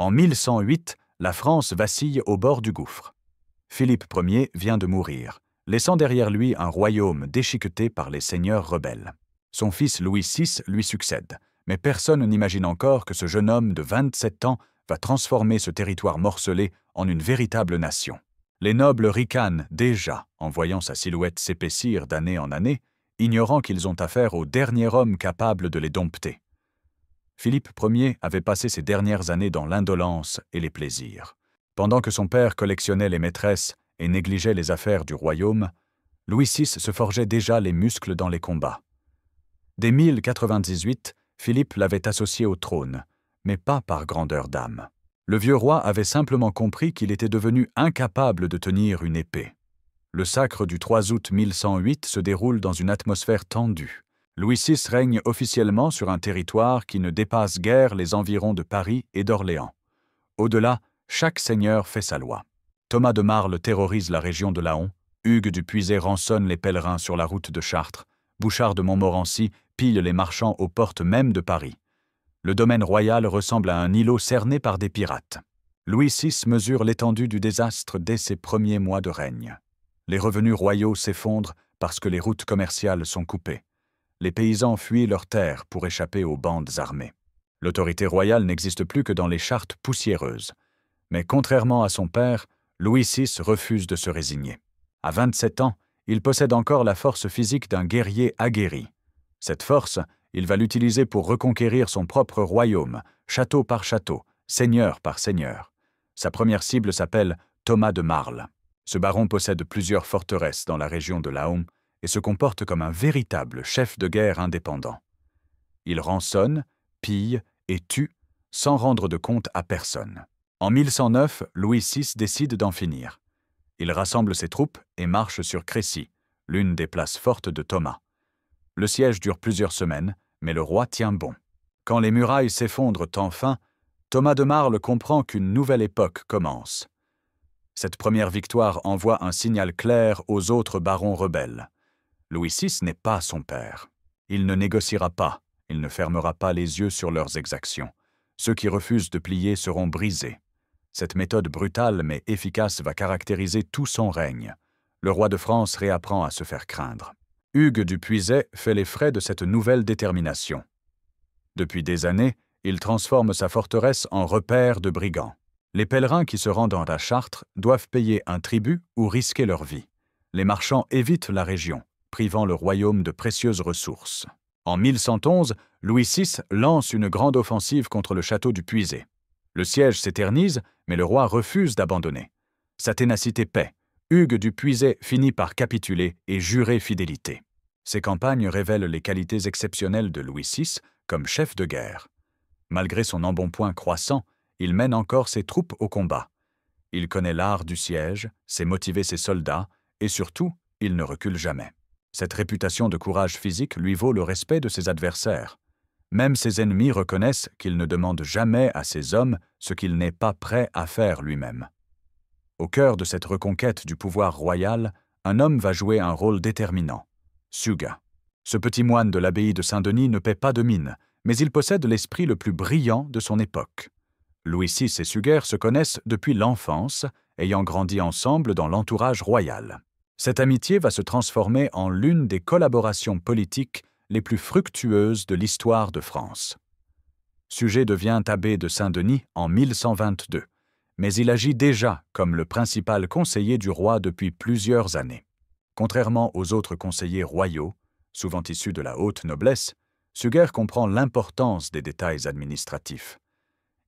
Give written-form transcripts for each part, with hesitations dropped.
En 1108, la France vacille au bord du gouffre. Philippe Ier vient de mourir, laissant derrière lui un royaume déchiqueté par les seigneurs rebelles. Son fils Louis VI lui succède, mais personne n'imagine encore que ce jeune homme de 27 ans va transformer ce territoire morcelé en une véritable nation. Les nobles ricanent déjà en voyant sa silhouette s'épaissir d'année en année, ignorant qu'ils ont affaire au dernier homme capable de les dompter. Philippe Ier avait passé ses dernières années dans l'indolence et les plaisirs. Pendant que son père collectionnait les maîtresses et négligeait les affaires du royaume, Louis VI se forgeait déjà les muscles dans les combats. Dès 1098, Philippe l'avait associé au trône, mais pas par grandeur d'âme. Le vieux roi avait simplement compris qu'il était devenu incapable de tenir une épée. Le sacre du 3 août 1108 se déroule dans une atmosphère tendue. Louis VI règne officiellement sur un territoire qui ne dépasse guère les environs de Paris et d'Orléans. Au-delà, chaque seigneur fait sa loi. Thomas de Marle terrorise la région de Laon, Hugues du Puiset rançonne les pèlerins sur la route de Chartres, Bouchard de Montmorency pille les marchands aux portes même de Paris. Le domaine royal ressemble à un îlot cerné par des pirates. Louis VI mesure l'étendue du désastre dès ses premiers mois de règne. Les revenus royaux s'effondrent parce que les routes commerciales sont coupées. Les paysans fuient leurs terres pour échapper aux bandes armées. L'autorité royale n'existe plus que dans les chartes poussiéreuses. Mais contrairement à son père, Louis VI refuse de se résigner. À 27 ans, il possède encore la force physique d'un guerrier aguerri. Cette force, il va l'utiliser pour reconquérir son propre royaume, château par château, seigneur par seigneur. Sa première cible s'appelle Thomas de Marle. Ce baron possède plusieurs forteresses dans la région de Laon et se comporte comme un véritable chef de guerre indépendant. Il rançonne, pille et tue sans rendre de compte à personne. En 1109, Louis VI décide d'en finir. Il rassemble ses troupes et marche sur Crécy, l'une des places fortes de Thomas. Le siège dure plusieurs semaines, mais le roi tient bon. Quand les murailles s'effondrent enfin, Thomas de Marle comprend qu'une nouvelle époque commence. Cette première victoire envoie un signal clair aux autres barons rebelles. Louis VI n'est pas son père. Il ne négociera pas, il ne fermera pas les yeux sur leurs exactions. Ceux qui refusent de plier seront brisés. Cette méthode brutale mais efficace va caractériser tout son règne. Le roi de France réapprend à se faire craindre. Hugues du Puiset fait les frais de cette nouvelle détermination. Depuis des années, il transforme sa forteresse en repère de brigands. Les pèlerins qui se rendent à Chartres doivent payer un tribut ou risquer leur vie. Les marchands évitent la région, privant le royaume de précieuses ressources. En 1111, Louis VI lance une grande offensive contre le château du Puiset. Le siège s'éternise, mais le roi refuse d'abandonner. Sa ténacité paie. Hugues du Puiset finit par capituler et jurer fidélité. Ces campagnes révèlent les qualités exceptionnelles de Louis VI comme chef de guerre. Malgré son embonpoint croissant, il mène encore ses troupes au combat. Il connaît l'art du siège, sait motiver ses soldats, et surtout, il ne recule jamais. Cette réputation de courage physique lui vaut le respect de ses adversaires. Même ses ennemis reconnaissent qu'il ne demande jamais à ses hommes ce qu'il n'est pas prêt à faire lui-même. Au cœur de cette reconquête du pouvoir royal, un homme va jouer un rôle déterminant, Suger. Ce petit moine de l'abbaye de Saint-Denis ne paie pas de mine, mais il possède l'esprit le plus brillant de son époque. Louis VI et Suger se connaissent depuis l'enfance, ayant grandi ensemble dans l'entourage royal. Cette amitié va se transformer en l'une des collaborations politiques les plus fructueuses de l'histoire de France. Suger devient abbé de Saint-Denis en 1122, mais il agit déjà comme le principal conseiller du roi depuis plusieurs années. Contrairement aux autres conseillers royaux, souvent issus de la haute noblesse, Suger comprend l'importance des détails administratifs.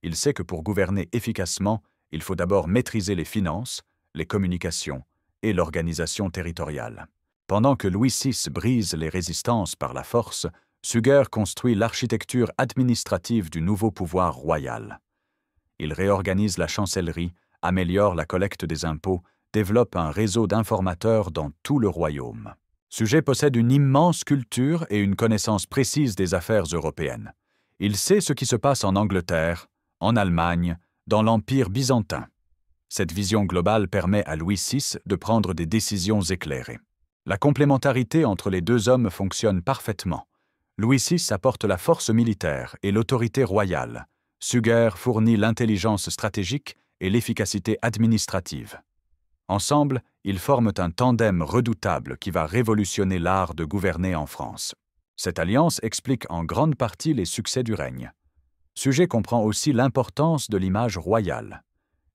Il sait que pour gouverner efficacement, il faut d'abord maîtriser les finances, les communications et l'organisation territoriale. Pendant que Louis VI brise les résistances par la force, Suger construit l'architecture administrative du nouveau pouvoir royal. Il réorganise la chancellerie, améliore la collecte des impôts, développe un réseau d'informateurs dans tout le royaume. Suger possède une immense culture et une connaissance précise des affaires européennes. Il sait ce qui se passe en Angleterre, en Allemagne, dans l'Empire byzantin. Cette vision globale permet à Louis VI de prendre des décisions éclairées. La complémentarité entre les deux hommes fonctionne parfaitement. Louis VI apporte la force militaire et l'autorité royale. Suger fournit l'intelligence stratégique et l'efficacité administrative. Ensemble, ils forment un tandem redoutable qui va révolutionner l'art de gouverner en France. Cette alliance explique en grande partie les succès du règne. Suger comprend aussi l'importance de l'image royale.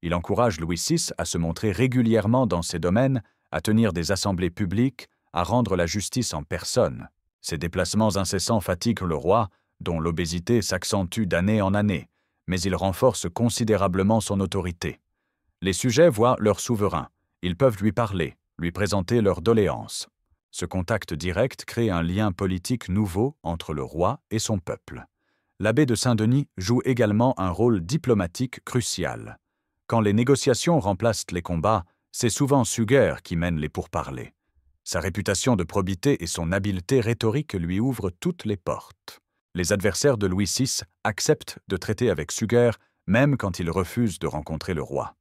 Il encourage Louis VI à se montrer régulièrement dans ces domaines, à tenir des assemblées publiques, à rendre la justice en personne. Ces déplacements incessants fatiguent le roi, dont l'obésité s'accentue d'année en année, mais ils renforcent considérablement son autorité. Les sujets voient leur souverain. Ils peuvent lui parler, lui présenter leurs doléances. Ce contact direct crée un lien politique nouveau entre le roi et son peuple. L'abbé de Saint-Denis joue également un rôle diplomatique crucial. Quand les négociations remplacent les combats, c'est souvent Suger qui mène les pourparlers. Sa réputation de probité et son habileté rhétorique lui ouvrent toutes les portes. Les adversaires de Louis VI acceptent de traiter avec Suger, même quand il refuse de rencontrer le roi.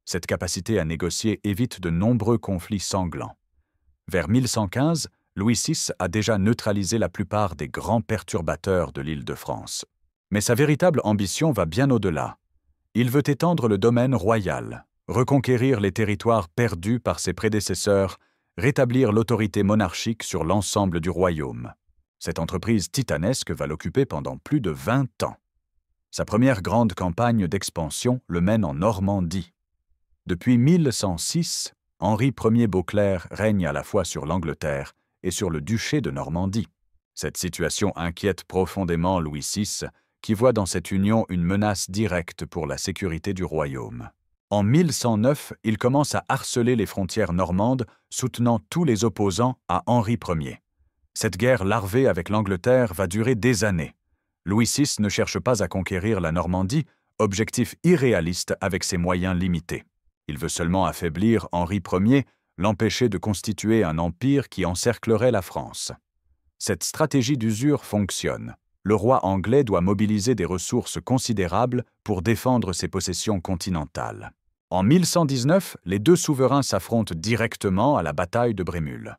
Cette capacité à négocier évite de nombreux conflits sanglants. Vers 1115, Louis VI a déjà neutralisé la plupart des grands perturbateurs de l'Île-de-France. Mais sa véritable ambition va bien au-delà. Il veut étendre le domaine royal, reconquérir les territoires perdus par ses prédécesseurs, rétablir l'autorité monarchique sur l'ensemble du royaume. Cette entreprise titanesque va l'occuper pendant plus de 20 ans. Sa première grande campagne d'expansion le mène en Normandie. Depuis 1106, Henri Ier Beauclerc règne à la fois sur l'Angleterre et sur le duché de Normandie. Cette situation inquiète profondément Louis VI, qui voit dans cette union une menace directe pour la sécurité du royaume. En 1109, il commence à harceler les frontières normandes, soutenant tous les opposants à Henri Ier. Cette guerre larvée avec l'Angleterre va durer des années. Louis VI ne cherche pas à conquérir la Normandie, objectif irréaliste avec ses moyens limités. Il veut seulement affaiblir Henri Ier, l'empêcher de constituer un empire qui encerclerait la France. Cette stratégie d'usure fonctionne. Le roi anglais doit mobiliser des ressources considérables pour défendre ses possessions continentales. En 1119, les deux souverains s'affrontent directement à la bataille de Brémul.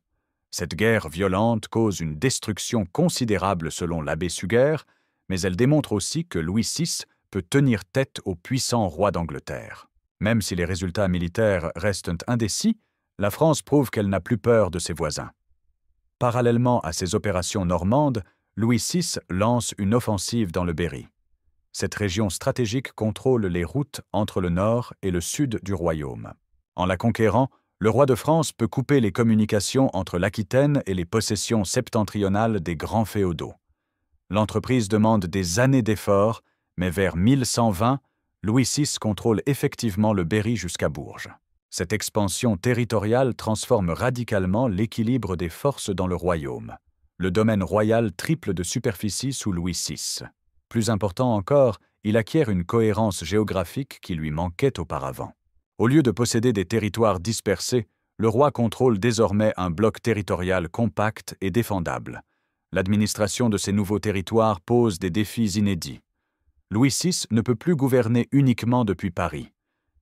Cette guerre violente cause une destruction considérable selon l'abbé Suger, mais elle démontre aussi que Louis VI peut tenir tête au puissant roi d'Angleterre. Même si les résultats militaires restent indécis, la France prouve qu'elle n'a plus peur de ses voisins. Parallèlement à ces opérations normandes, Louis VI lance une offensive dans le Berry. Cette région stratégique contrôle les routes entre le nord et le sud du royaume. En la conquérant, le roi de France peut couper les communications entre l'Aquitaine et les possessions septentrionales des grands féodaux. L'entreprise demande des années d'efforts, mais vers 1120, Louis VI contrôle effectivement le Berry jusqu'à Bourges. Cette expansion territoriale transforme radicalement l'équilibre des forces dans le royaume. Le domaine royal triple de superficie sous Louis VI. Plus important encore, il acquiert une cohérence géographique qui lui manquait auparavant. Au lieu de posséder des territoires dispersés, le roi contrôle désormais un bloc territorial compact et défendable. L'administration de ces nouveaux territoires pose des défis inédits. Louis VI ne peut plus gouverner uniquement depuis Paris.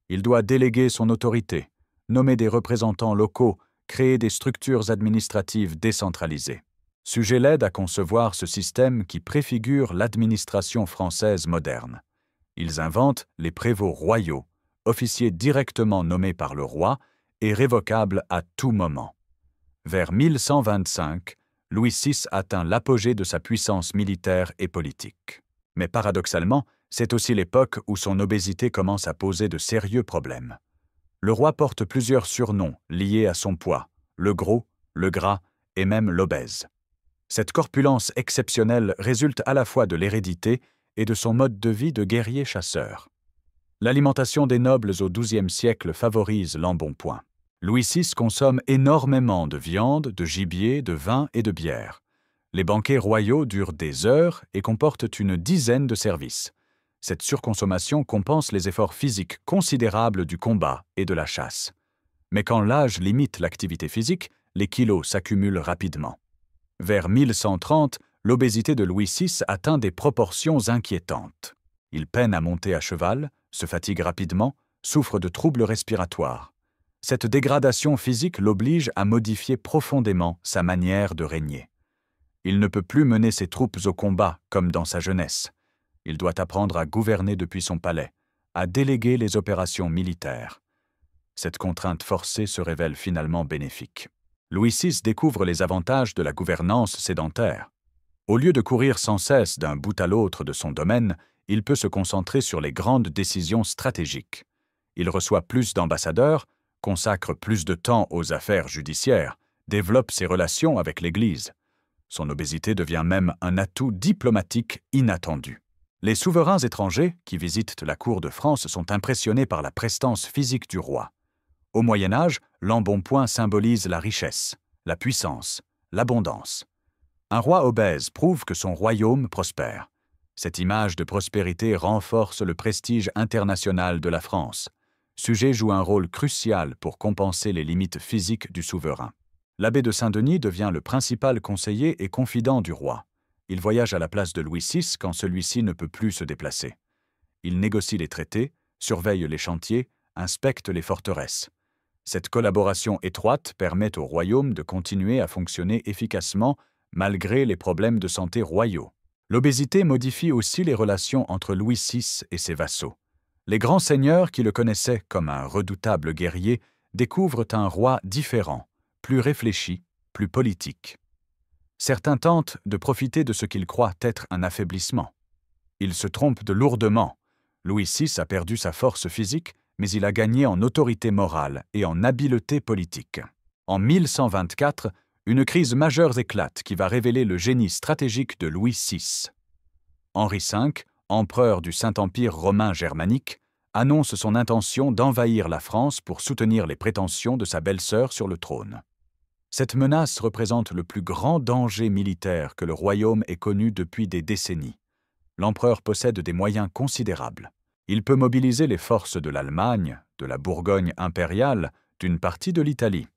Il doit déléguer son autorité, nommer des représentants locaux, créer des structures administratives décentralisées. Suger l'aide à concevoir ce système qui préfigure l'administration française moderne. Ils inventent les prévôts royaux, officiers directement nommés par le roi et révocables à tout moment. Vers 1125, Louis VI atteint l'apogée de sa puissance militaire et politique. Mais paradoxalement, c'est aussi l'époque où son obésité commence à poser de sérieux problèmes. Le roi porte plusieurs surnoms liés à son poids, le gros, le gras et même l'obèse. Cette corpulence exceptionnelle résulte à la fois de l'hérédité et de son mode de vie de guerrier-chasseur. L'alimentation des nobles au XIIe siècle favorise l'embonpoint. Louis VI consomme énormément de viande, de gibier, de vin et de bière. Les banquets royaux durent des heures et comportent une dizaine de services. Cette surconsommation compense les efforts physiques considérables du combat et de la chasse. Mais quand l'âge limite l'activité physique, les kilos s'accumulent rapidement. Vers 1130, l'obésité de Louis VI atteint des proportions inquiétantes. Il peine à monter à cheval, se fatigue rapidement, souffre de troubles respiratoires. Cette dégradation physique l'oblige à modifier profondément sa manière de régner. Il ne peut plus mener ses troupes au combat comme dans sa jeunesse. Il doit apprendre à gouverner depuis son palais, à déléguer les opérations militaires. Cette contrainte forcée se révèle finalement bénéfique. Louis VI découvre les avantages de la gouvernance sédentaire. Au lieu de courir sans cesse d'un bout à l'autre de son domaine, il peut se concentrer sur les grandes décisions stratégiques. Il reçoit plus d'ambassadeurs, consacre plus de temps aux affaires judiciaires, développe ses relations avec l'Église. Son obésité devient même un atout diplomatique inattendu. Les souverains étrangers qui visitent la cour de France sont impressionnés par la prestance physique du roi. Au Moyen Âge, l'embonpoint symbolise la richesse, la puissance, l'abondance. Un roi obèse prouve que son royaume prospère. Cette image de prospérité renforce le prestige international de la France. Suger joue un rôle crucial pour compenser les limites physiques du souverain. L'abbé de Saint-Denis devient le principal conseiller et confident du roi. Il voyage à la place de Louis VI quand celui-ci ne peut plus se déplacer. Il négocie les traités, surveille les chantiers, inspecte les forteresses. Cette collaboration étroite permet au royaume de continuer à fonctionner efficacement malgré les problèmes de santé royaux. L'obésité modifie aussi les relations entre Louis VI et ses vassaux. Les grands seigneurs qui le connaissaient comme un redoutable guerrier découvrent un roi différent, plus réfléchi, plus politique. Certains tentent de profiter de ce qu'ils croient être un affaiblissement. Ils se trompent de lourdement. Louis VI a perdu sa force physique, mais il a gagné en autorité morale et en habileté politique. En 1124, une crise majeure éclate qui va révéler le génie stratégique de Louis VI. Henri V, empereur du Saint-Empire romain germanique, annonce son intention d'envahir la France pour soutenir les prétentions de sa belle-sœur sur le trône. Cette menace représente le plus grand danger militaire que le royaume ait connu depuis des décennies. L'empereur possède des moyens considérables. Il peut mobiliser les forces de l'Allemagne, de la Bourgogne impériale, d'une partie de l'Italie.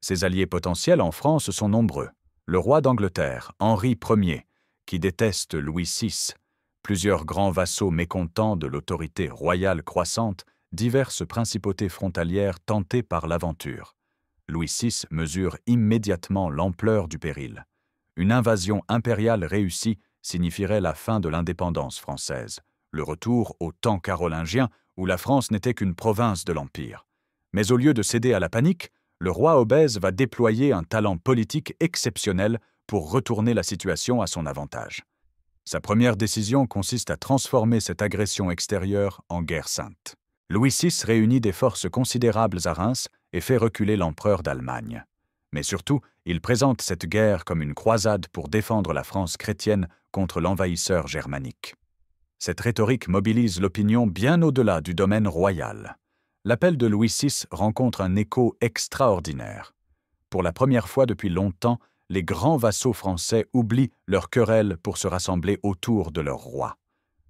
Ses alliés potentiels en France sont nombreux. Le roi d'Angleterre, Henri Ier, qui déteste Louis VI, plusieurs grands vassaux mécontents de l'autorité royale croissante, diverses principautés frontalières tentées par l'aventure. Louis VI mesure immédiatement l'ampleur du péril. Une invasion impériale réussie signifierait la fin de l'indépendance française, le retour au temps carolingien où la France n'était qu'une province de l'Empire. Mais au lieu de céder à la panique, le roi obèse va déployer un talent politique exceptionnel pour retourner la situation à son avantage. Sa première décision consiste à transformer cette agression extérieure en guerre sainte. Louis VI réunit des forces considérables à Reims et fait reculer l'empereur d'Allemagne. Mais surtout, il présente cette guerre comme une croisade pour défendre la France chrétienne contre l'envahisseur germanique. Cette rhétorique mobilise l'opinion bien au-delà du domaine royal. L'appel de Louis VI rencontre un écho extraordinaire. Pour la première fois depuis longtemps, les grands vassaux français oublient leurs querelles pour se rassembler autour de leur roi.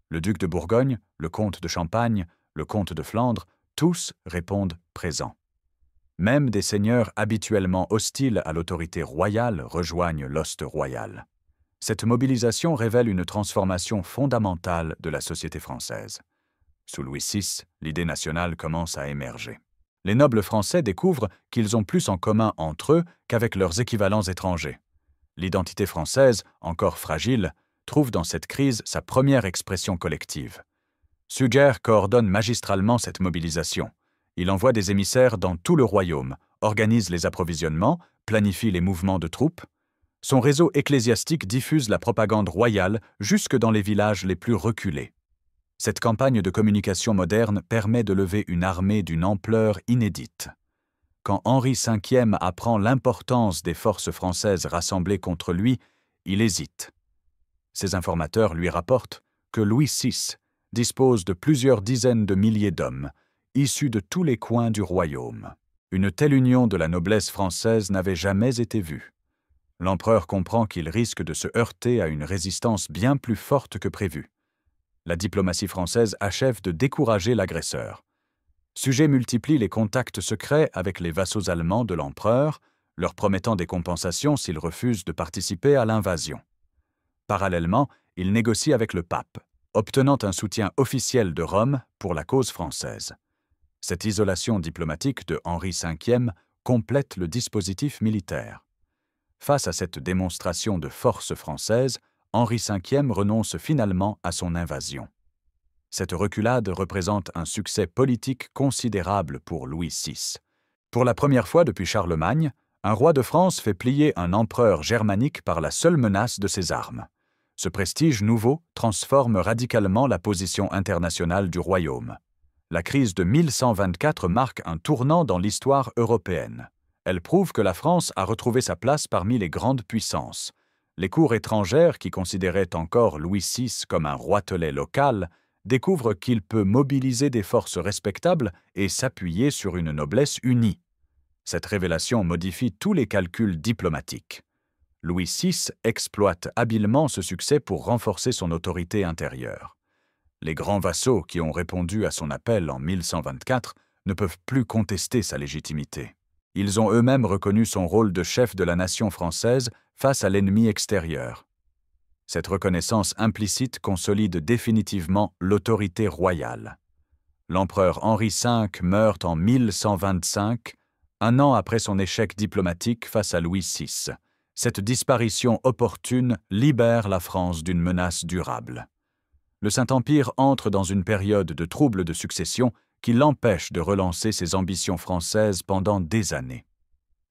Le duc de Bourgogne, le comte de Champagne, le comte de Flandre, tous répondent présents. Même des seigneurs habituellement hostiles à l'autorité royale rejoignent l'hoste royal. Cette mobilisation révèle une transformation fondamentale de la société française. Sous Louis VI, l'idée nationale commence à émerger. Les nobles français découvrent qu'ils ont plus en commun entre eux qu'avec leurs équivalents étrangers. L'identité française, encore fragile, trouve dans cette crise sa première expression collective. Suger coordonne magistralement cette mobilisation. Il envoie des émissaires dans tout le royaume, organise les approvisionnements, planifie les mouvements de troupes. Son réseau ecclésiastique diffuse la propagande royale jusque dans les villages les plus reculés. Cette campagne de communication moderne permet de lever une armée d'une ampleur inédite. Quand Henri V apprend l'importance des forces françaises rassemblées contre lui, il hésite. Ses informateurs lui rapportent que Louis VI dispose de plusieurs dizaines de milliers d'hommes, issus de tous les coins du royaume. Une telle union de la noblesse française n'avait jamais été vue. L'empereur comprend qu'il risque de se heurter à une résistance bien plus forte que prévu. La diplomatie française achève de décourager l'agresseur. Suger multiplie les contacts secrets avec les vassaux allemands de l'empereur, leur promettant des compensations s'ils refusent de participer à l'invasion. Parallèlement, il négocie avec le pape, obtenant un soutien officiel de Rome pour la cause française. Cette isolation diplomatique de Henri V complète le dispositif militaire. Face à cette démonstration de force française, Henri V renonce finalement à son invasion. Cette reculade représente un succès politique considérable pour Louis VI. Pour la première fois depuis Charlemagne, un roi de France fait plier un empereur germanique par la seule menace de ses armes. Ce prestige nouveau transforme radicalement la position internationale du royaume. La crise de 1124 marque un tournant dans l'histoire européenne. Elle prouve que la France a retrouvé sa place parmi les grandes puissances. Les cours étrangères, qui considéraient encore Louis VI comme un roitelet local, découvrent qu'il peut mobiliser des forces respectables et s'appuyer sur une noblesse unie. Cette révélation modifie tous les calculs diplomatiques. Louis VI exploite habilement ce succès pour renforcer son autorité intérieure. Les grands vassaux qui ont répondu à son appel en 1124 ne peuvent plus contester sa légitimité. Ils ont eux-mêmes reconnu son rôle de chef de la nation française face à l'ennemi extérieur. Cette reconnaissance implicite consolide définitivement l'autorité royale. L'empereur Henri V meurt en 1125, un an après son échec diplomatique face à Louis VI. Cette disparition opportune libère la France d'une menace durable. Le Saint-Empire entre dans une période de troubles de succession qui l'empêche de relancer ses ambitions françaises pendant des années.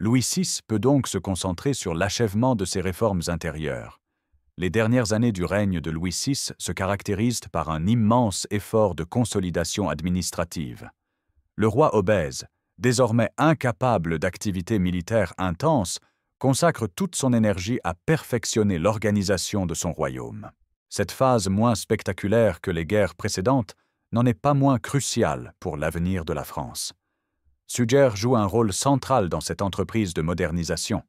Louis VI peut donc se concentrer sur l'achèvement de ses réformes intérieures. Les dernières années du règne de Louis VI se caractérisent par un immense effort de consolidation administrative. Le roi obèse, désormais incapable d'activités militaires intenses, consacre toute son énergie à perfectionner l'organisation de son royaume. Cette phase moins spectaculaire que les guerres précédentes n'en est pas moins cruciale pour l'avenir de la France. Suger joue un rôle central dans cette entreprise de modernisation.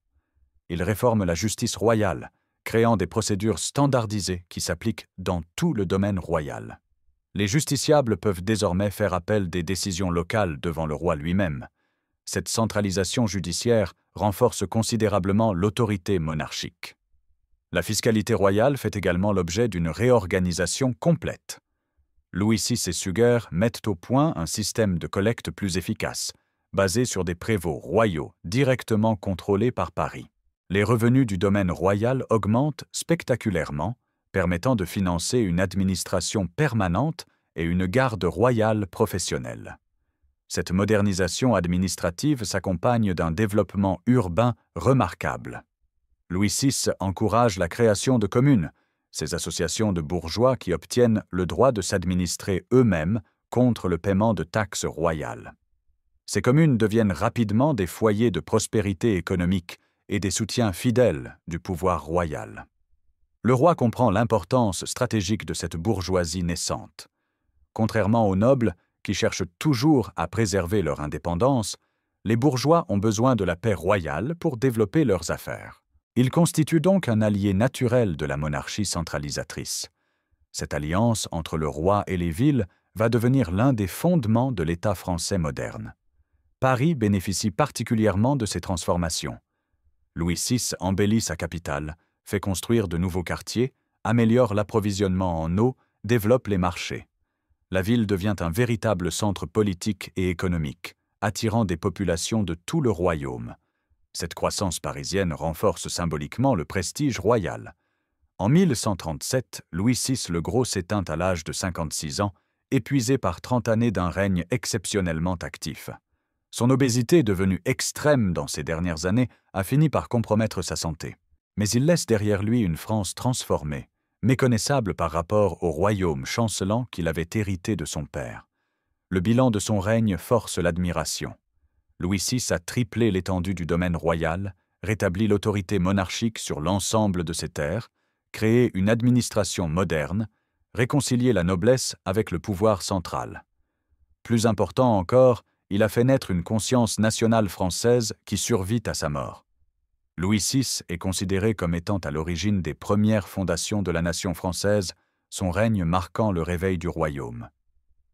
Il réforme la justice royale, créant des procédures standardisées qui s'appliquent dans tout le domaine royal. Les justiciables peuvent désormais faire appel des décisions locales devant le roi lui-même. Cette centralisation judiciaire renforce considérablement l'autorité monarchique. La fiscalité royale fait également l'objet d'une réorganisation complète. Louis VI et Suger mettent au point un système de collecte plus efficace, basé sur des prévôts royaux directement contrôlés par Paris. Les revenus du domaine royal augmentent spectaculairement, permettant de financer une administration permanente et une garde royale professionnelle. Cette modernisation administrative s'accompagne d'un développement urbain remarquable. Louis VI encourage la création de communes, ces associations de bourgeois qui obtiennent le droit de s'administrer eux-mêmes contre le paiement de taxes royales. Ces communes deviennent rapidement des foyers de prospérité économique et des soutiens fidèles du pouvoir royal. Le roi comprend l'importance stratégique de cette bourgeoisie naissante. Contrairement aux nobles, qui cherchent toujours à préserver leur indépendance, les bourgeois ont besoin de la paix royale pour développer leurs affaires. Ils constituent donc un allié naturel de la monarchie centralisatrice. Cette alliance entre le roi et les villes va devenir l'un des fondements de l'État français moderne. Paris bénéficie particulièrement de ces transformations. Louis VI embellit sa capitale, fait construire de nouveaux quartiers, améliore l'approvisionnement en eau, développe les marchés. La ville devient un véritable centre politique et économique, attirant des populations de tout le royaume. Cette croissance parisienne renforce symboliquement le prestige royal. En 1137, Louis VI le Gros s'éteint à l'âge de 56 ans, épuisé par 30 années d'un règne exceptionnellement actif. Son obésité, devenue extrême dans ces dernières années, a fini par compromettre sa santé. Mais il laisse derrière lui une France transformée, méconnaissable par rapport au royaume chancelant qu'il avait hérité de son père. Le bilan de son règne force l'admiration. Louis VI a triplé l'étendue du domaine royal, rétabli l'autorité monarchique sur l'ensemble de ses terres, créé une administration moderne, réconcilié la noblesse avec le pouvoir central. Plus important encore, il a fait naître une conscience nationale française qui survit à sa mort. Louis VI est considéré comme étant à l'origine des premières fondations de la nation française, son règne marquant le réveil du royaume.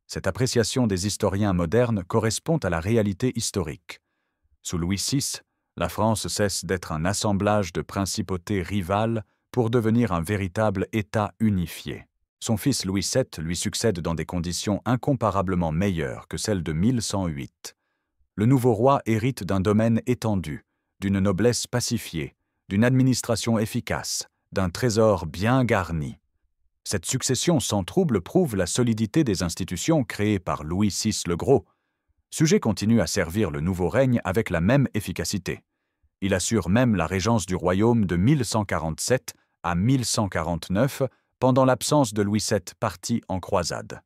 Cette appréciation des historiens modernes correspond à la réalité historique. Sous Louis VI, la France cesse d'être un assemblage de principautés rivales pour devenir un véritable État unifié. Son fils Louis VII lui succède dans des conditions incomparablement meilleures que celles de 1108. Le nouveau roi hérite d'un domaine étendu, d'une noblesse pacifiée, d'une administration efficace, d'un trésor bien garni. Cette succession sans trouble prouve la solidité des institutions créées par Louis VI le Gros. Suger continue à servir le nouveau règne avec la même efficacité. Il assure même la régence du royaume de 1147 à 1149, pendant l'absence de Louis VII parti en croisade.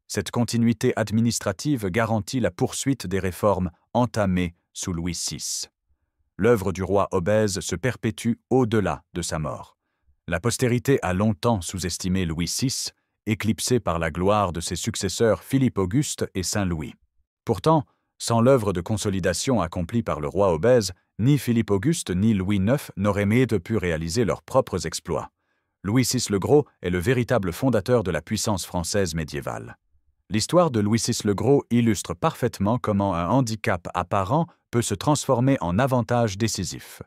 Cette continuité administrative garantit la poursuite des réformes entamées sous Louis VI. L'œuvre du roi obèse se perpétue au-delà de sa mort. La postérité a longtemps sous-estimé Louis VI, éclipsé par la gloire de ses successeurs Philippe-Auguste et Saint-Louis. Pourtant, sans l'œuvre de consolidation accomplie par le roi obèse, ni Philippe-Auguste ni Louis IX n'auraient pu réaliser leurs propres exploits. Louis VI le Gros est le véritable fondateur de la puissance française médiévale. L'histoire de Louis VI le Gros illustre parfaitement comment un handicap apparent peut se transformer en avantage décisif.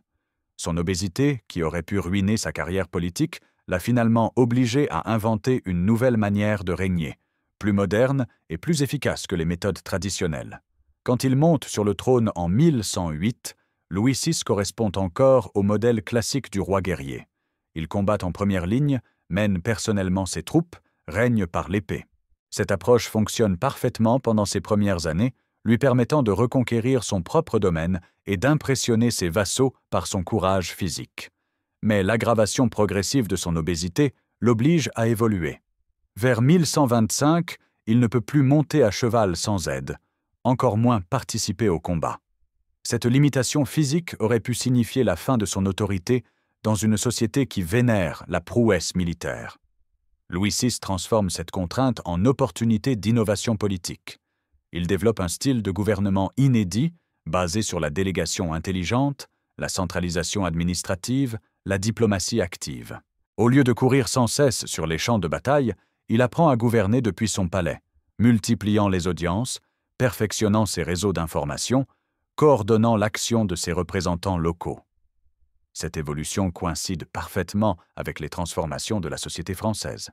Son obésité, qui aurait pu ruiner sa carrière politique, l'a finalement obligé à inventer une nouvelle manière de régner, plus moderne et plus efficace que les méthodes traditionnelles. Quand il monte sur le trône en 1108, Louis VI correspond encore au modèle classique du roi guerrier. Il combat en première ligne, mène personnellement ses troupes, règne par l'épée. Cette approche fonctionne parfaitement pendant ses premières années, lui permettant de reconquérir son propre domaine et d'impressionner ses vassaux par son courage physique. Mais l'aggravation progressive de son obésité l'oblige à évoluer. Vers 1125, il ne peut plus monter à cheval sans aide, encore moins participer au combat. Cette limitation physique aurait pu signifier la fin de son autorité dans une société qui vénère la prouesse militaire. Louis VI transforme cette contrainte en opportunité d'innovation politique. Il développe un style de gouvernement inédit, basé sur la délégation intelligente, la centralisation administrative, la diplomatie active. Au lieu de courir sans cesse sur les champs de bataille, il apprend à gouverner depuis son palais, multipliant les audiences, perfectionnant ses réseaux d'information, coordonnant l'action de ses représentants locaux. Cette évolution coïncide parfaitement avec les transformations de la société française.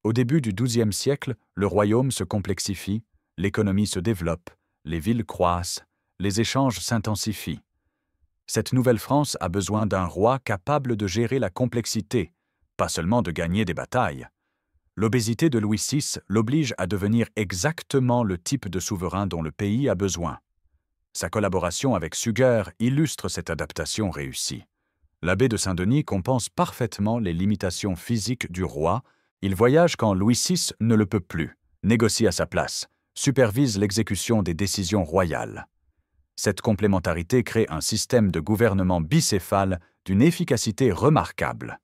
Au début du XIIe siècle, le royaume se complexifie, l'économie se développe, les villes croissent, les échanges s'intensifient. Cette nouvelle France a besoin d'un roi capable de gérer la complexité, pas seulement de gagner des batailles. L'obésité de Louis VI l'oblige à devenir exactement le type de souverain dont le pays a besoin. Sa collaboration avec Suger illustre cette adaptation réussie. L'abbé de Saint-Denis compense parfaitement les limitations physiques du roi. Il voyage quand Louis VI ne le peut plus, négocie à sa place, supervise l'exécution des décisions royales. Cette complémentarité crée un système de gouvernement bicéphale d'une efficacité remarquable.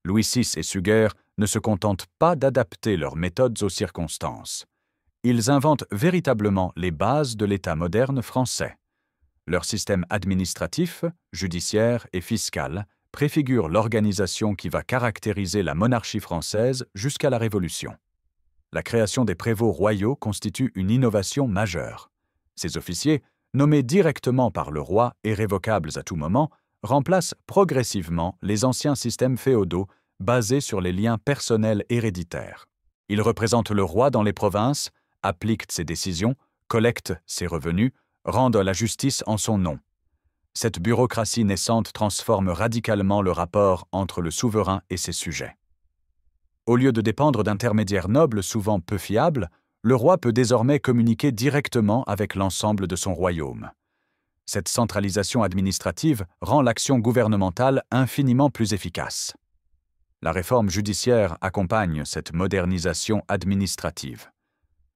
Louis VI et Suger ne se contentent pas d'adapter leurs méthodes aux circonstances. Ils inventent véritablement les bases de l'État moderne français. Leur système administratif, judiciaire et fiscal préfigure l'organisation qui va caractériser la monarchie française jusqu'à la Révolution. La création des prévôts royaux constitue une innovation majeure. Ces officiers, nommés directement par le roi et révocables à tout moment, remplacent progressivement les anciens systèmes féodaux basés sur les liens personnels héréditaires. Ils représentent le roi dans les provinces, appliquent ses décisions, collectent ses revenus, rendent la justice en son nom. Cette bureaucratie naissante transforme radicalement le rapport entre le souverain et ses sujets. Au lieu de dépendre d'intermédiaires nobles souvent peu fiables, le roi peut désormais communiquer directement avec l'ensemble de son royaume. Cette centralisation administrative rend l'action gouvernementale infiniment plus efficace. La réforme judiciaire accompagne cette modernisation administrative.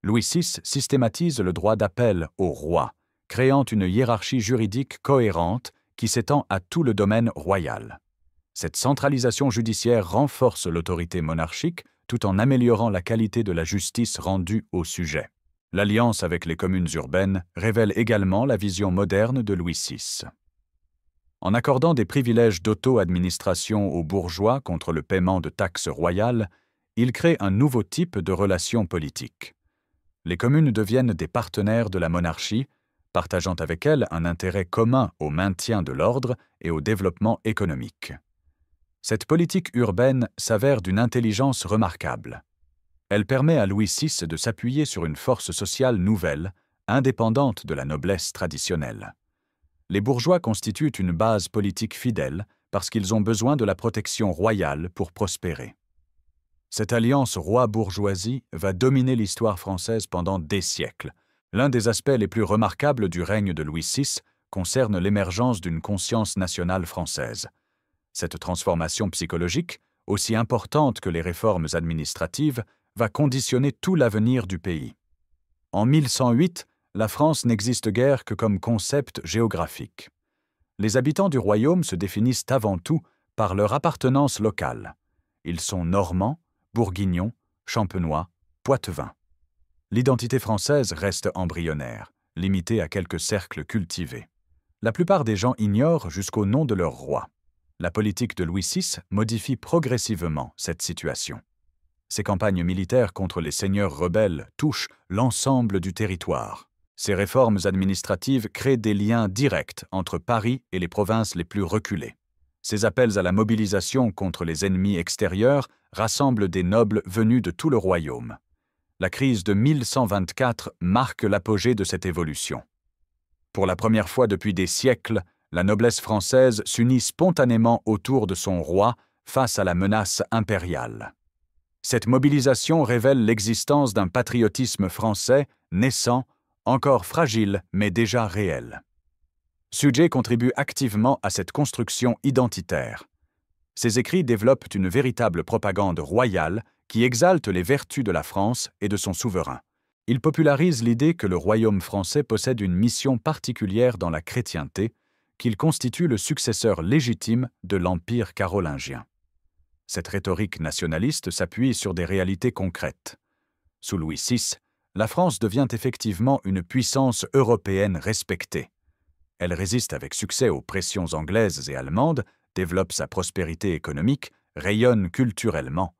Louis VI systématise le droit d'appel au roi, créant une hiérarchie juridique cohérente qui s'étend à tout le domaine royal. Cette centralisation judiciaire renforce l'autorité monarchique tout en améliorant la qualité de la justice rendue au sujet. L'alliance avec les communes urbaines révèle également la vision moderne de Louis VI. En accordant des privilèges d'auto-administration aux bourgeois contre le paiement de taxes royales, il crée un nouveau type de relations politiques. Les communes deviennent des partenaires de la monarchie, partageant avec elles un intérêt commun au maintien de l'ordre et au développement économique. Cette politique urbaine s'avère d'une intelligence remarquable. Elle permet à Louis VI de s'appuyer sur une force sociale nouvelle, indépendante de la noblesse traditionnelle. Les bourgeois constituent une base politique fidèle, parce qu'ils ont besoin de la protection royale pour prospérer. Cette alliance roi-bourgeoisie va dominer l'histoire française pendant des siècles. L'un des aspects les plus remarquables du règne de Louis VI concerne l'émergence d'une conscience nationale française. Cette transformation psychologique, aussi importante que les réformes administratives, va conditionner tout l'avenir du pays. En 1108, la France n'existe guère que comme concept géographique. Les habitants du royaume se définissent avant tout par leur appartenance locale. Ils sont normands, bourguignons, champenois, poitevins. L'identité française reste embryonnaire, limitée à quelques cercles cultivés. La plupart des gens ignorent jusqu'au nom de leur roi. La politique de Louis VI modifie progressivement cette situation. Ces campagnes militaires contre les seigneurs rebelles touchent l'ensemble du territoire. Ces réformes administratives créent des liens directs entre Paris et les provinces les plus reculées. Ces appels à la mobilisation contre les ennemis extérieurs rassemblent des nobles venus de tout le royaume. La crise de 1124 marque l'apogée de cette évolution. Pour la première fois depuis des siècles, la noblesse française s'unit spontanément autour de son roi face à la menace impériale. Cette mobilisation révèle l'existence d'un patriotisme français naissant, encore fragile mais déjà réel. Suger contribue activement à cette construction identitaire. Ses écrits développent une véritable propagande royale qui exalte les vertus de la France et de son souverain. Il popularise l'idée que le royaume français possède une mission particulière dans la chrétienté, qu'il constitue le successeur légitime de l'Empire carolingien. Cette rhétorique nationaliste s'appuie sur des réalités concrètes. Sous Louis VI, la France devient effectivement une puissance européenne respectée. Elle résiste avec succès aux pressions anglaises et allemandes, développe sa prospérité économique, rayonne culturellement.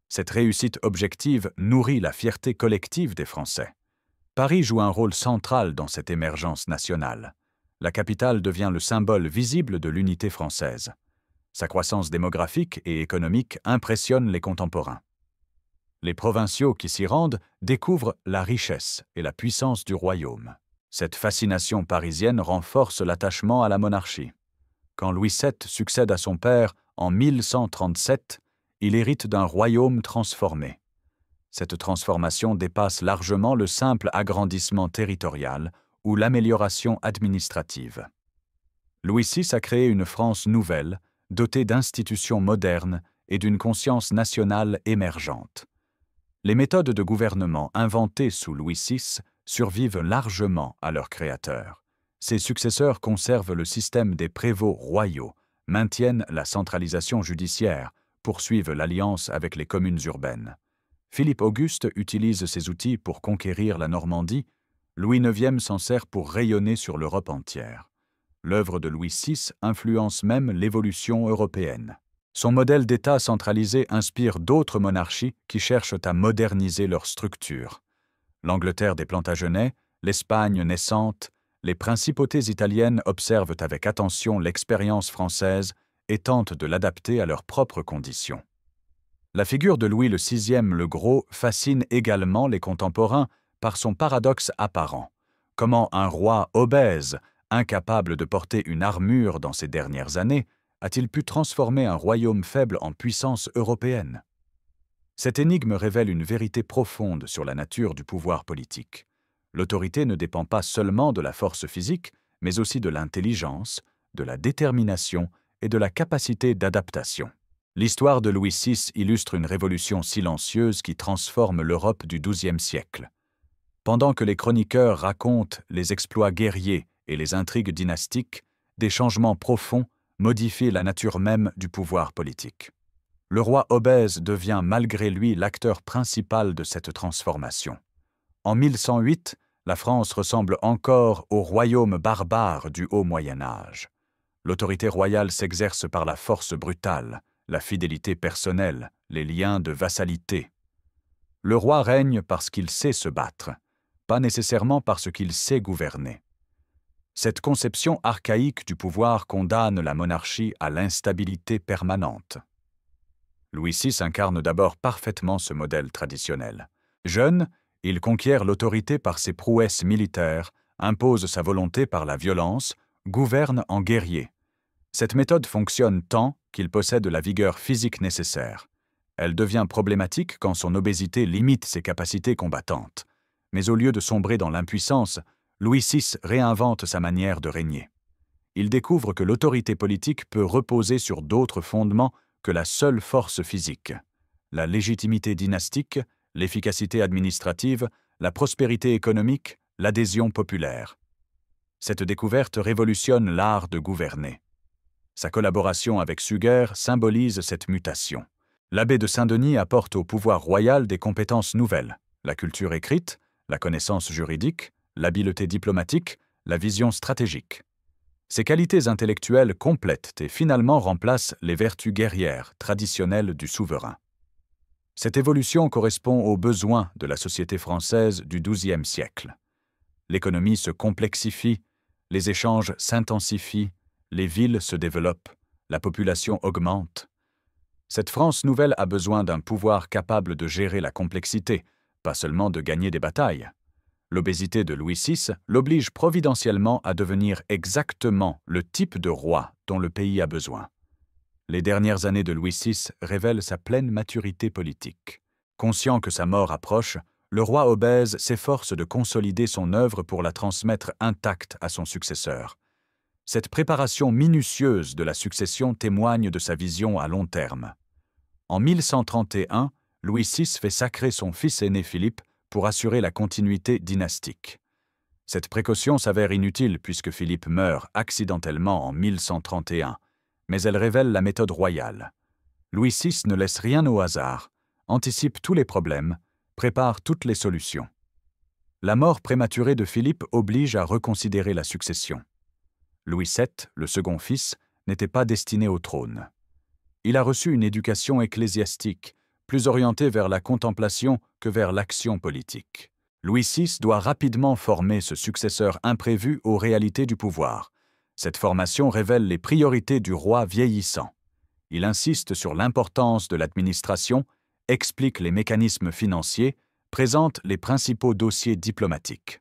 Cette réussite objective nourrit la fierté collective des Français. Paris joue un rôle central dans cette émergence nationale. La capitale devient le symbole visible de l'unité française. Sa croissance démographique et économique impressionne les contemporains. Les provinciaux qui s'y rendent découvrent la richesse et la puissance du royaume. Cette fascination parisienne renforce l'attachement à la monarchie. Quand Louis VII succède à son père en 1137, il hérite d'un royaume transformé. Cette transformation dépasse largement le simple agrandissement territorial ou l'amélioration administrative. Louis VI a créé une France nouvelle, dotée d'institutions modernes et d'une conscience nationale émergente. Les méthodes de gouvernement inventées sous Louis VI survivent largement à leur créateur. Ses successeurs conservent le système des prévôts royaux, maintiennent la centralisation judiciaire, poursuivent l'alliance avec les communes urbaines. Philippe Auguste utilise ces outils pour conquérir la Normandie, Louis IX s'en sert pour rayonner sur l'Europe entière. L'œuvre de Louis VI influence même l'évolution européenne. Son modèle d'État centralisé inspire d'autres monarchies qui cherchent à moderniser leur structure. L'Angleterre des Plantagenets, l'Espagne naissante, les principautés italiennes observent avec attention l'expérience française et tentent de l'adapter à leurs propres conditions. La figure de Louis VI le Gros fascine également les contemporains par son paradoxe apparent. Comment un roi obèse, incapable de porter une armure dans ces dernières années, a-t-il pu transformer un royaume faible en puissance européenne? Cette énigme révèle une vérité profonde sur la nature du pouvoir politique. L'autorité ne dépend pas seulement de la force physique, mais aussi de l'intelligence, de la détermination et de la capacité d'adaptation. L'histoire de Louis VI illustre une révolution silencieuse qui transforme l'Europe du XIIe siècle. Pendant que les chroniqueurs racontent les exploits guerriers et les intrigues dynastiques, des changements profonds modifient la nature même du pouvoir politique. Le roi obèse devient malgré lui l'acteur principal de cette transformation. En 1108, la France ressemble encore au royaume barbare du Haut Moyen Âge. L'autorité royale s'exerce par la force brutale, la fidélité personnelle, les liens de vassalité. Le roi règne parce qu'il sait se battre, pas nécessairement parce qu'il sait gouverner. Cette conception archaïque du pouvoir condamne la monarchie à l'instabilité permanente. Louis VI incarne d'abord parfaitement ce modèle traditionnel. Jeune, il conquiert l'autorité par ses prouesses militaires, impose sa volonté par la violence, gouverne en guerrier. Cette méthode fonctionne tant qu'il possède la vigueur physique nécessaire. Elle devient problématique quand son obésité limite ses capacités combattantes. Mais au lieu de sombrer dans l'impuissance, Louis VI réinvente sa manière de régner. Il découvre que l'autorité politique peut reposer sur d'autres fondements que la seule force physique. La légitimité dynastique, l'efficacité administrative, la prospérité économique, l'adhésion populaire. Cette découverte révolutionne l'art de gouverner. Sa collaboration avec Suger symbolise cette mutation. L'abbé de Saint-Denis apporte au pouvoir royal des compétences nouvelles, la culture écrite, la connaissance juridique, l'habileté diplomatique, la vision stratégique. Ces qualités intellectuelles complètent et finalement remplacent les vertus guerrières traditionnelles du souverain. Cette évolution correspond aux besoins de la société française du XIIe siècle. L'économie se complexifie, les échanges s'intensifient, les villes se développent, la population augmente. Cette France nouvelle a besoin d'un pouvoir capable de gérer la complexité, pas seulement de gagner des batailles. L'obésité de Louis VI l'oblige providentiellement à devenir exactement le type de roi dont le pays a besoin. Les dernières années de Louis VI révèlent sa pleine maturité politique. Conscient que sa mort approche, le roi obèse s'efforce de consolider son œuvre pour la transmettre intacte à son successeur. Cette préparation minutieuse de la succession témoigne de sa vision à long terme. En 1131, Louis VI fait sacrer son fils aîné Philippe pour assurer la continuité dynastique. Cette précaution s'avère inutile puisque Philippe meurt accidentellement en 1131, mais elle révèle la méthode royale. Louis VI ne laisse rien au hasard, anticipe tous les problèmes, prépare toutes les solutions. La mort prématurée de Philippe oblige à reconsidérer la succession. Louis VII, le second fils, n'était pas destiné au trône. Il a reçu une éducation ecclésiastique, plus orientée vers la contemplation que vers l'action politique. Louis VI doit rapidement former ce successeur imprévu aux réalités du pouvoir. Cette formation révèle les priorités du roi vieillissant. Il insiste sur l'importance de l'administration, explique les mécanismes financiers, présente les principaux dossiers diplomatiques.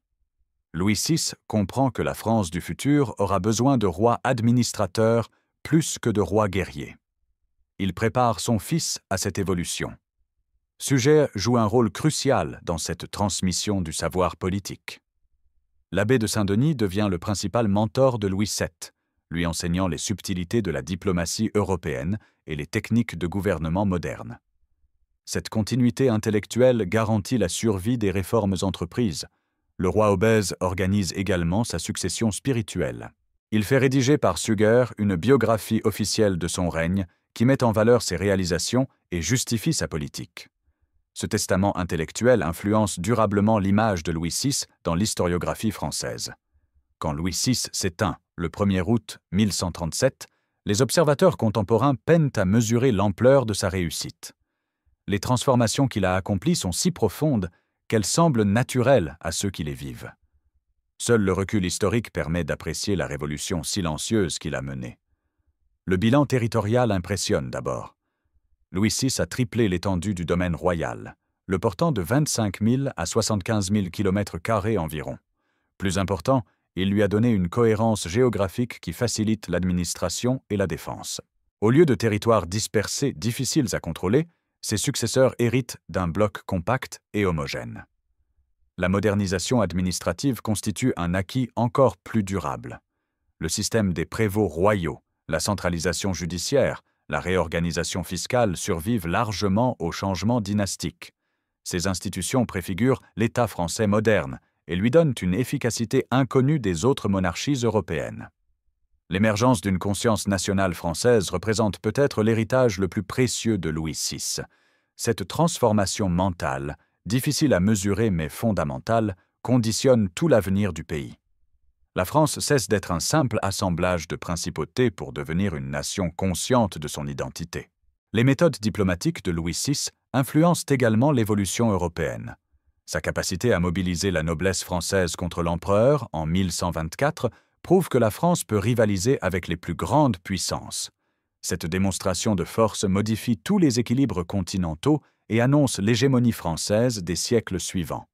Louis VI comprend que la France du futur aura besoin de rois administrateurs plus que de rois guerriers. Il prépare son fils à cette évolution. Suger joue un rôle crucial dans cette transmission du savoir politique. L'abbé de Saint-Denis devient le principal mentor de Louis VII, lui enseignant les subtilités de la diplomatie européenne et les techniques de gouvernement moderne. Cette continuité intellectuelle garantit la survie des réformes entreprises. Le roi obèse organise également sa succession spirituelle. Il fait rédiger par Suger une biographie officielle de son règne qui met en valeur ses réalisations et justifie sa politique. Ce testament intellectuel influence durablement l'image de Louis VI dans l'historiographie française. Quand Louis VI s'éteint le 1er août 1137, les observateurs contemporains peinent à mesurer l'ampleur de sa réussite. Les transformations qu'il a accomplies sont si profondes qu'elles semblent naturelles à ceux qui les vivent. Seul le recul historique permet d'apprécier la révolution silencieuse qu'il a menée. Le bilan territorial impressionne d'abord. Louis VI a triplé l'étendue du domaine royal, le portant de 25 000 à 75 000 km² environ. Plus important, il lui a donné une cohérence géographique qui facilite l'administration et la défense. Au lieu de territoires dispersés difficiles à contrôler, ses successeurs héritent d'un bloc compact et homogène. La modernisation administrative constitue un acquis encore plus durable. Le système des prévôts royaux, la centralisation judiciaire, la réorganisation fiscale survivent largement au changement dynastique. Ces institutions préfigurent l'État français moderne et lui donnent une efficacité inconnue des autres monarchies européennes. L'émergence d'une conscience nationale française représente peut-être l'héritage le plus précieux de Louis VI. Cette transformation mentale, difficile à mesurer mais fondamentale, conditionne tout l'avenir du pays. La France cesse d'être un simple assemblage de principautés pour devenir une nation consciente de son identité. Les méthodes diplomatiques de Louis VI influencent également l'évolution européenne. Sa capacité à mobiliser la noblesse française contre l'empereur en 1124 prouve que la France peut rivaliser avec les plus grandes puissances. Cette démonstration de force modifie tous les équilibres continentaux et annonce l'hégémonie française des siècles suivants.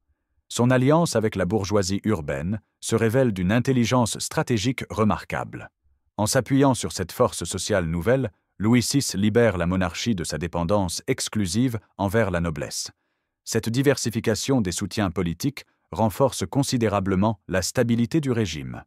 Son alliance avec la bourgeoisie urbaine se révèle d'une intelligence stratégique remarquable. En s'appuyant sur cette force sociale nouvelle, Louis VI libère la monarchie de sa dépendance exclusive envers la noblesse. Cette diversification des soutiens politiques renforce considérablement la stabilité du régime.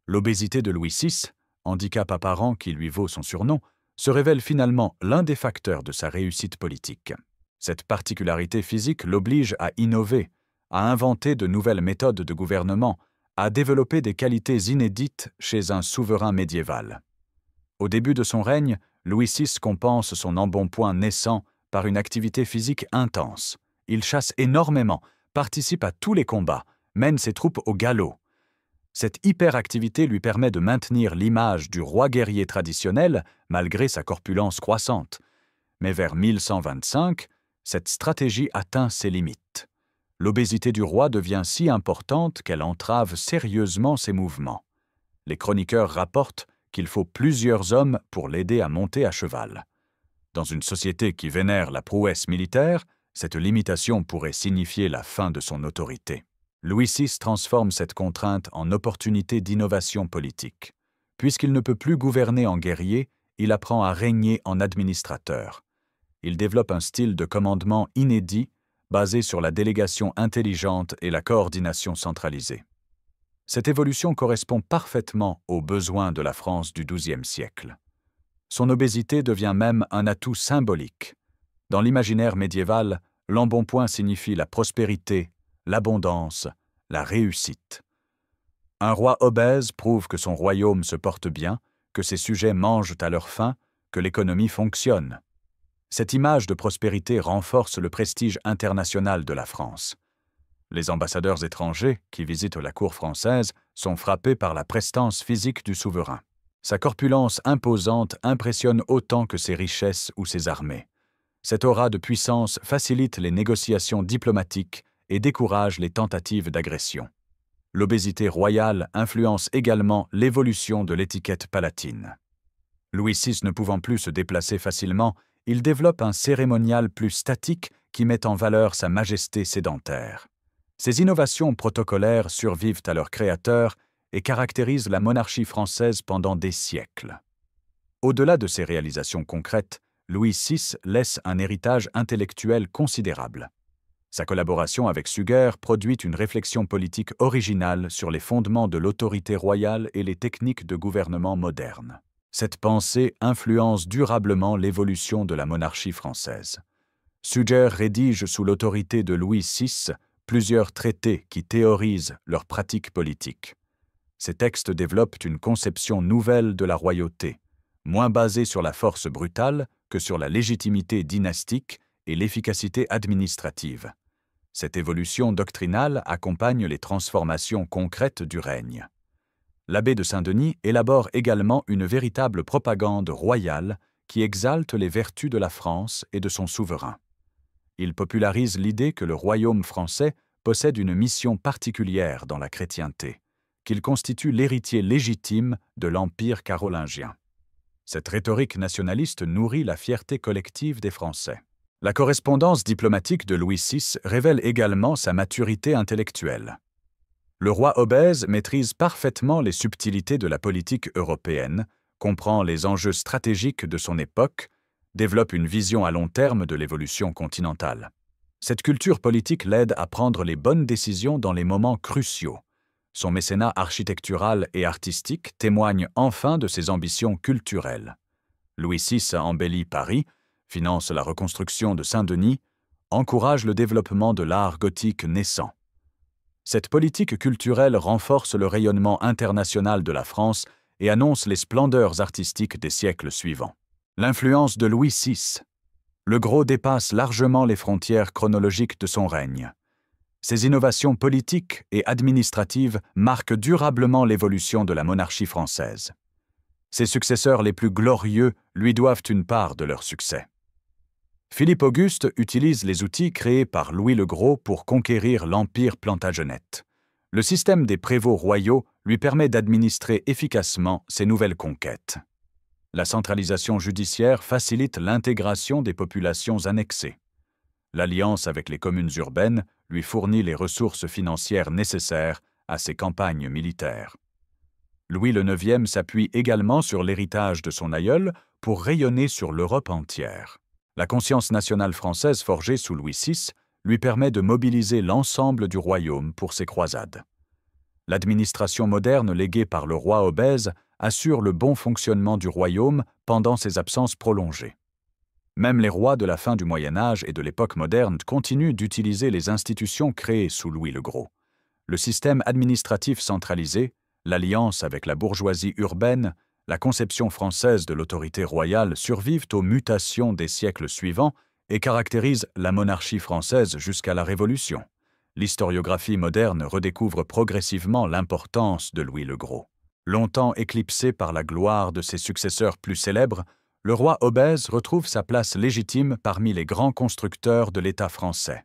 L'obésité de Louis VI, handicap apparent qui lui vaut son surnom, se révèle finalement l'un des facteurs de sa réussite politique. Cette particularité physique l'oblige à innover, à inventer de nouvelles méthodes de gouvernement, à développer des qualités inédites chez un souverain médiéval. Au début de son règne, Louis VI compense son embonpoint naissant par une activité physique intense. Il chasse énormément, participe à tous les combats, mène ses troupes au galop. Cette hyperactivité lui permet de maintenir l'image du roi guerrier traditionnel malgré sa corpulence croissante. Mais vers 1125, cette stratégie atteint ses limites. L'obésité du roi devient si importante qu'elle entrave sérieusement ses mouvements. Les chroniqueurs rapportent qu'il faut plusieurs hommes pour l'aider à monter à cheval. Dans une société qui vénère la prouesse militaire, cette limitation pourrait signifier la fin de son autorité. Louis VI transforme cette contrainte en opportunité d'innovation politique. Puisqu'il ne peut plus gouverner en guerrier, il apprend à régner en administrateur. Il développe un style de commandement inédit, basé sur la délégation intelligente et la coordination centralisée. Cette évolution correspond parfaitement aux besoins de la France du XIIe siècle. Son obésité devient même un atout symbolique. Dans l'imaginaire médiéval, l'embonpoint signifie la prospérité, l'abondance, la réussite. Un roi obèse prouve que son royaume se porte bien, que ses sujets mangent à leur faim, que l'économie fonctionne. Cette image de prospérité renforce le prestige international de la France. Les ambassadeurs étrangers qui visitent la cour française sont frappés par la prestance physique du souverain. Sa corpulence imposante impressionne autant que ses richesses ou ses armées. Cette aura de puissance facilite les négociations diplomatiques et décourage les tentatives d'agression. L'obésité royale influence également l'évolution de l'étiquette palatine. Louis VI ne pouvant plus se déplacer facilement, il développe un cérémonial plus statique qui met en valeur sa majesté sédentaire. Ces innovations protocolaires survivent à leur créateur et caractérisent la monarchie française pendant des siècles. Au-delà de ces réalisations concrètes, Louis VI laisse un héritage intellectuel considérable. Sa collaboration avec Suger produit une réflexion politique originale sur les fondements de l'autorité royale et les techniques de gouvernement modernes. Cette pensée influence durablement l'évolution de la monarchie française. Suger rédige sous l'autorité de Louis VI plusieurs traités qui théorisent leurs pratiques politiques. Ces textes développent une conception nouvelle de la royauté, moins basée sur la force brutale que sur la légitimité dynastique et l'efficacité administrative. Cette évolution doctrinale accompagne les transformations concrètes du règne. L'abbé de Saint-Denis élabore également une véritable propagande royale qui exalte les vertus de la France et de son souverain. Il popularise l'idée que le royaume français possède une mission particulière dans la chrétienté, qu'il constitue l'héritier légitime de l'Empire carolingien. Cette rhétorique nationaliste nourrit la fierté collective des Français. La correspondance diplomatique de Louis VI révèle également sa maturité intellectuelle. Le roi obèse maîtrise parfaitement les subtilités de la politique européenne, comprend les enjeux stratégiques de son époque, développe une vision à long terme de l'évolution continentale. Cette culture politique l'aide à prendre les bonnes décisions dans les moments cruciaux. Son mécénat architectural et artistique témoigne enfin de ses ambitions culturelles. Louis VI embellit Paris, finance la reconstruction de Saint-Denis, encourage le développement de l'art gothique naissant. Cette politique culturelle renforce le rayonnement international de la France et annonce les splendeurs artistiques des siècles suivants. L'influence de Louis VI. Le Gros dépasse largement les frontières chronologiques de son règne. Ces innovations politiques et administratives marquent durablement l'évolution de la monarchie française. Ses successeurs les plus glorieux lui doivent une part de leur succès. Philippe Auguste utilise les outils créés par Louis le Gros pour conquérir l'Empire Plantagenet. Le système des prévôts royaux lui permet d'administrer efficacement ces nouvelles conquêtes. La centralisation judiciaire facilite l'intégration des populations annexées. L'alliance avec les communes urbaines lui fournit les ressources financières nécessaires à ses campagnes militaires. Louis IX s'appuie également sur l'héritage de son aïeul pour rayonner sur l'Europe entière. La conscience nationale française forgée sous Louis VI lui permet de mobiliser l'ensemble du royaume pour ses croisades. L'administration moderne léguée par le roi obèse assure le bon fonctionnement du royaume pendant ses absences prolongées. Même les rois de la fin du Moyen Âge et de l'époque moderne continuent d'utiliser les institutions créées sous Louis le Gros. Le système administratif centralisé, l'alliance avec la bourgeoisie urbaine, la conception française de l'autorité royale survivent aux mutations des siècles suivants et caractérisent la monarchie française jusqu'à la Révolution. L'historiographie moderne redécouvre progressivement l'importance de Louis le Gros. Longtemps éclipsé par la gloire de ses successeurs plus célèbres, le roi obèse retrouve sa place légitime parmi les grands constructeurs de l'État français.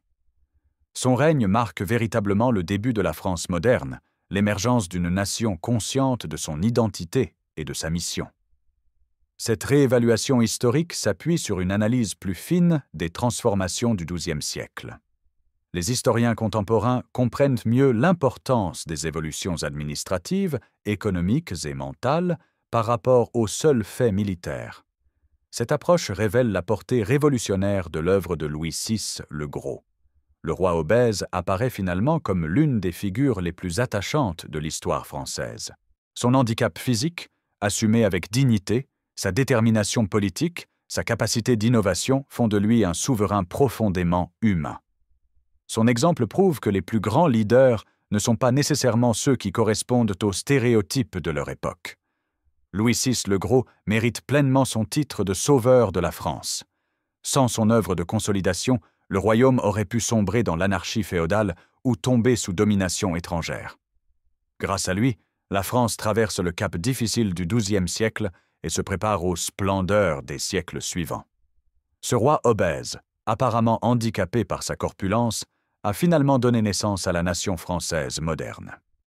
Son règne marque véritablement le début de la France moderne, l'émergence d'une nation consciente de son identité et de sa mission. Cette réévaluation historique s'appuie sur une analyse plus fine des transformations du XIIe siècle. Les historiens contemporains comprennent mieux l'importance des évolutions administratives, économiques et mentales par rapport aux seuls faits militaires. Cette approche révèle la portée révolutionnaire de l'œuvre de Louis VI le Gros. Le roi obèse apparaît finalement comme l'une des figures les plus attachantes de l'histoire française. Son handicap physique, assumé avec dignité, sa détermination politique, sa capacité d'innovation font de lui un souverain profondément humain. Son exemple prouve que les plus grands leaders ne sont pas nécessairement ceux qui correspondent aux stéréotypes de leur époque. Louis VI le Gros mérite pleinement son titre de sauveur de la France. Sans son œuvre de consolidation, le royaume aurait pu sombrer dans l'anarchie féodale ou tomber sous domination étrangère. Grâce à lui, la France traverse le cap difficile du XIIe siècle et se prépare aux splendeurs des siècles suivants. Ce roi obèse, apparemment handicapé par sa corpulence, a finalement donné naissance à la nation française moderne.